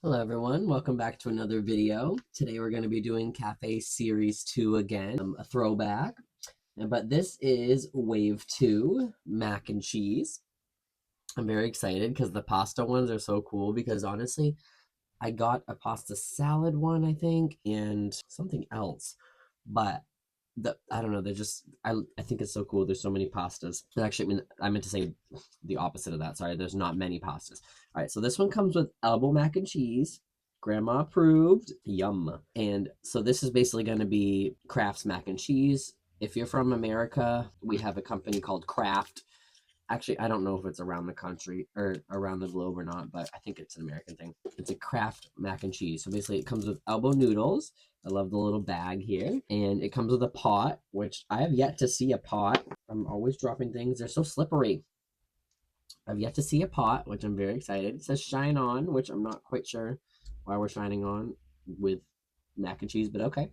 Hello everyone, welcome back to another video. Today we're going to be doing Cafe Series 2 again, a throwback. But this is Wave 2, mac and cheese. I'm very excited because the pasta ones are so cool because honestly, I got a pasta salad one, I think, and something else. But I don't know, they're just, I think it's so cool. There's so many pastas. Actually, I meant to say the opposite of that. Sorry, there's not many pastas. All right, so this one comes with elbow mac and cheese. Grandma approved. Yum. And so this is basically going to be Kraft's mac and cheese. If you're from America, we have a company called Kraft. Actually, I don't know if it's around the country or around the globe or not, but I think it's an American thing. It's a Kraft mac and cheese. So basically, it comes with elbow noodles. I love the little bag here. And it comes with a pot, which I have yet to see a pot. I'm always dropping things. They're so slippery. I've yet to see a pot, which I'm very excited. It says shine on, which I'm not quite sure why we're shining on with mac and cheese, but okay.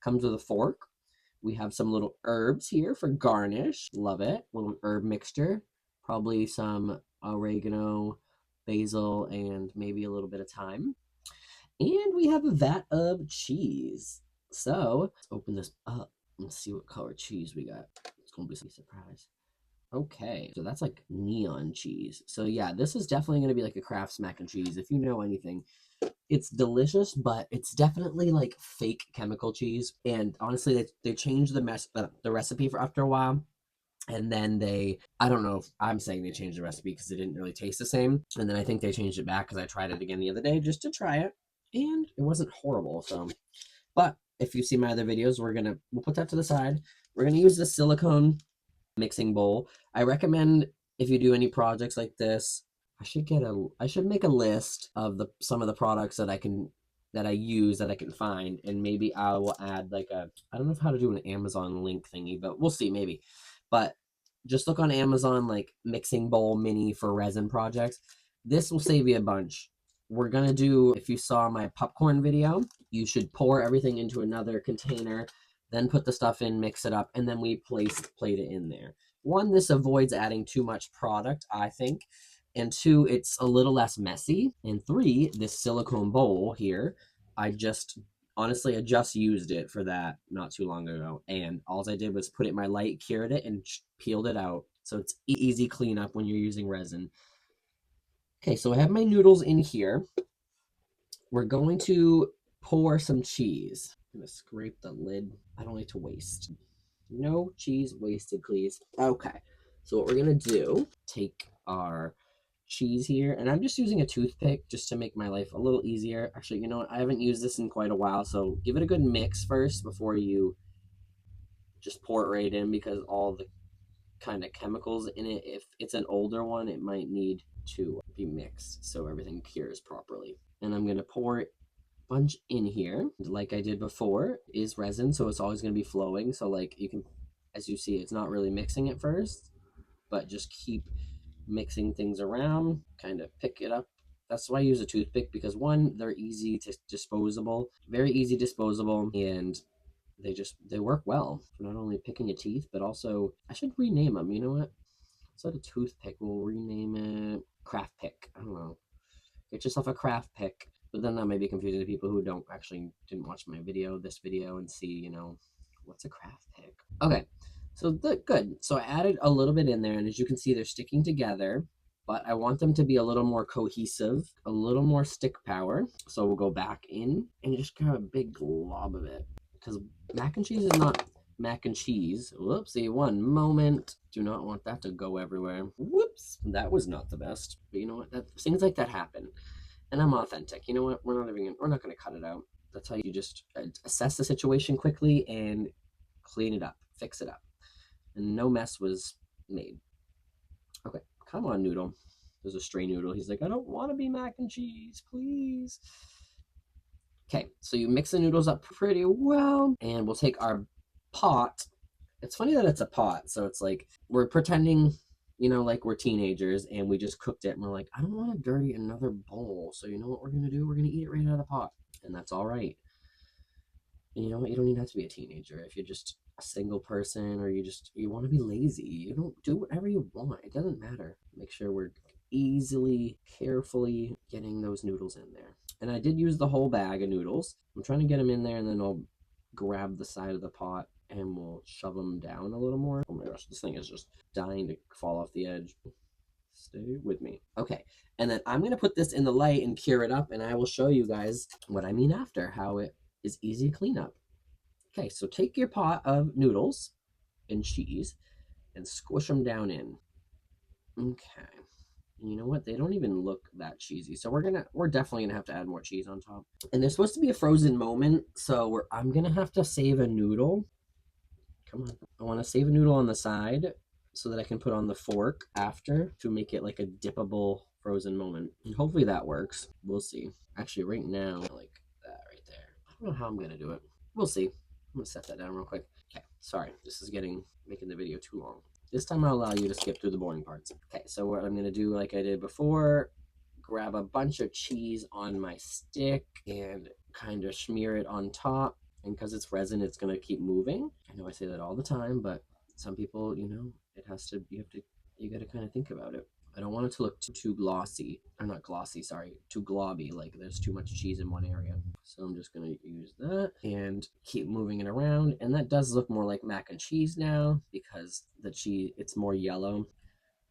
Comes with a fork. We have some little herbs here for garnish. Love it. Little herb mixture. Probably some oregano, basil, and maybe a little bit of thyme. And we have a vat of cheese. So let's open this up and see what color cheese we got. It's gonna be a surprise. Okay, so that's like neon cheese. So yeah, this is definitely gonna be like a Kraft's mac and cheese. If you know anything, it's delicious, but it's definitely like fake chemical cheese. And honestly, they changed the recipe for after a while. And then I don't know if I'm saying they changed the recipe because it didn't really taste the same. And then I think they changed it back because I tried it again the other day just to try it. And it wasn't horrible. So, but if you see my other videos, we'll put that to the side. We're going to use the silicone mixing bowl. I recommend if you do any projects like this, I should make a list of some of the products that I use that I can find, and maybe I will add like I don't know how to do an Amazon link thingy, but we'll see maybe. But just look on Amazon like mixing bowl mini for resin projects. This will save you a bunch. We're gonna do, if you saw my popcorn video, you should pour everything into another container, then put the stuff in, mix it up, and then we plate it in there. One, this avoids adding too much product, I think. And two, it's a little less messy. And three, this silicone bowl here, honestly, I just used it for that not too long ago. And all I did was put it in my light, cured it, and peeled it out. So it's easy cleanup when you're using resin. Okay, so I have my noodles in here. We're going to pour some cheese. I'm gonna scrape the lid. I don't like to waste. No cheese wasted, please. Okay, so what we're gonna do, take our cheese here, and I'm just using a toothpick just to make my life a little easier. Actually, you know what? I haven't used this in quite a while, so give it a good mix first before you just pour it right in, because all the kind of chemicals in it, if it's an older one, it might need to be mixed so everything cures properly. And I'm gonna pour it bunch in here like I did before. Is resin, so it's always going to be flowing, so like you can, as you see, it's not really mixing at first, but just keep mixing things around, kind of pick it up. That's why I use a toothpick, because one, they're easy to disposable, very easy disposable, and they work well for not only picking your teeth, but also I should rename them. You know what, instead of toothpick, we'll rename it craft pick. I don't know, get yourself a craft pick. But then that may be confusing to people who didn't watch my video, this video, and see, what's a craft pick. Okay, so good. So I added a little bit in there, and as you can see, they're sticking together, but I want them to be a little more cohesive, a little more stick power. So we'll go back in and just grab a big glob of it, because mac and cheese is not mac and cheese. Whoopsie, one moment. Do not want that to go everywhere. Whoops, that was not the best. But you know what? Things like that happen. And I'm authentic. You know what? We're not going to cut it out. That's how you just assess the situation quickly and clean it up, fix it up. And no mess was made. Okay, come on, noodle. There's a stray noodle. He's like, I don't want to be mac and cheese, please. Okay, so you mix the noodles up pretty well, and we'll take our pot. It's funny that it's a pot, so it's like we're pretending, like we're teenagers and we just cooked it and we're like, I don't want to dirty another bowl. So you know what we're going to do? We're going to eat it right out of the pot. And that's all right. And you know what? You don't even have to be a teenager. If you're just a single person, or you want to be lazy, you don't do whatever you want. It doesn't matter. Make sure we're carefully getting those noodles in there. And I did use the whole bag of noodles. I'm trying to get them in there, and then I'll grab the side of the pot and we'll shove them down a little more. Oh my gosh, this thing is just dying to fall off the edge. Stay with me. Okay, and then I'm gonna put this in the light and cure it up, and I will show you guys what I mean after, how it is easy to clean up. Okay, so take your pot of noodles and cheese and squish them down in. Okay. And you know what? They don't even look that cheesy. So we're definitely gonna have to add more cheese on top. And there's supposed to be a frozen moment, so I'm gonna have to save a noodle. Come on. I want to save a noodle on the side so that I can put on the fork after to make it like a dippable frozen moment. And hopefully that works. We'll see. Actually, right now, like that right there. I don't know how I'm gonna do it. We'll see. I'm gonna set that down real quick. Okay, sorry. This is making the video too long. This time I'll allow you to skip through the boring parts. Okay, so what I'm gonna do, like I did before, grab a bunch of cheese on my stick and kind of smear it on top. And because it's resin, it's gonna keep moving. I know I say that all the time, but some people, it has to. You got to kind of think about it. I don't want it to look too glossy, or not glossy, sorry, too globby, like there's too much cheese in one area. So I'm just gonna use that and keep moving it around. And that does look more like mac and cheese now because the cheese, it's more yellow.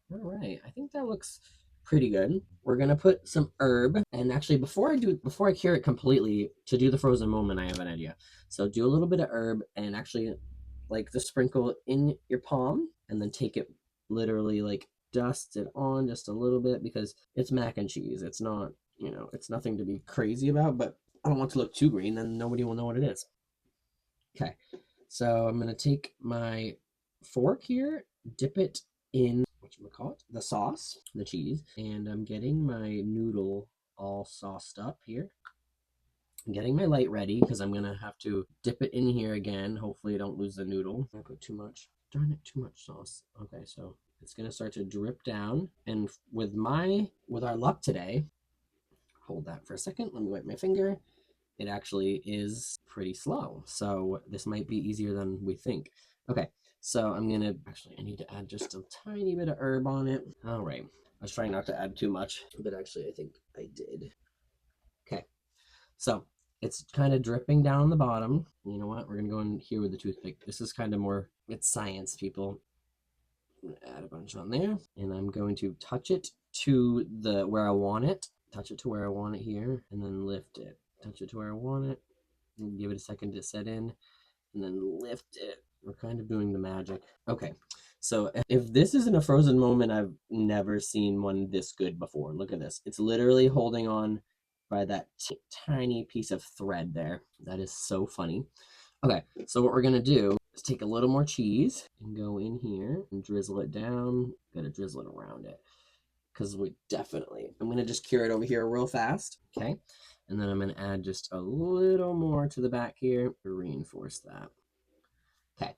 All right, I think that looks pretty good. We're gonna put some herb, and actually before I cure it completely, to do the frozen moment, I have an idea. So do a little bit of herb and actually like the sprinkle in your palm, and then take it literally like dust it on just a little bit because it's mac and cheese. It's not, it's nothing to be crazy about, but I don't want it to look too green, then nobody will know what it is. Okay, so I'm gonna take my fork here, dip it in whatchamacallit, the sauce, the cheese, and I'm getting my noodle all sauced up here. I'm getting my light ready because I'm gonna have to dip it in here again. Hopefully I don't lose the noodle. I put too much. Darn it, too much sauce. Okay, so it's gonna start to drip down. And with our luck today, hold that for a second. Let me wipe my finger. It actually is pretty slow. So this might be easier than we think. Okay, so I need to add just a tiny bit of herb on it. All right, I was trying not to add too much, but actually I think I did. Okay, so it's kind of dripping down the bottom. You know what? We're gonna go in here with the toothpick. This is kind of more, it's science, people. I'm gonna add a bunch on there, and I'm going to touch it to where I want it. Touch it to where I want it here, and then lift it. Touch it to where I want it, and give it a second to set in, and then lift it. We're kind of doing the magic. Okay, so if this isn't a frozen moment, I've never seen one this good before. Look at this. It's literally holding on by that tiny piece of thread there. That is so funny. Okay, so what we're gonna do is take a little more cheese and go in here and drizzle it down. Gotta drizzle it around it because I'm gonna just cure it over here real fast. Okay, and then I'm gonna add just a little more to the back here to reinforce that. Okay,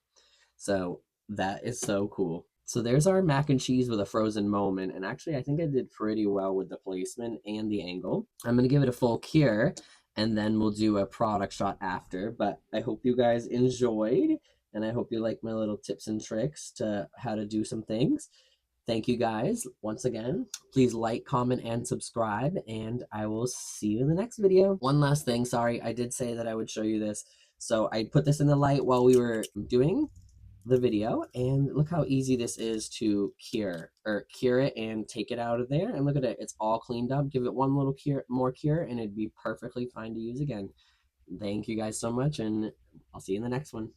so that is so cool. So there's our mac and cheese with a frozen moment. And actually, I think I did pretty well with the placement and the angle. I'm going to give it a full cure, and then we'll do a product shot after. But I hope you guys enjoyed, and I hope you like my little tips and tricks to how to do some things. Thank you guys once again. Please like, comment, and subscribe, and I will see you in the next video. One last thing, sorry, I did say that I would show you this. So I put this in the light while we were doing the video, and look how easy this is to cure it and take it out of there. And look at it, it's all cleaned up. Give it one little more cure, and it'd be perfectly fine to use again. Thank you guys so much, and I'll see you in the next one.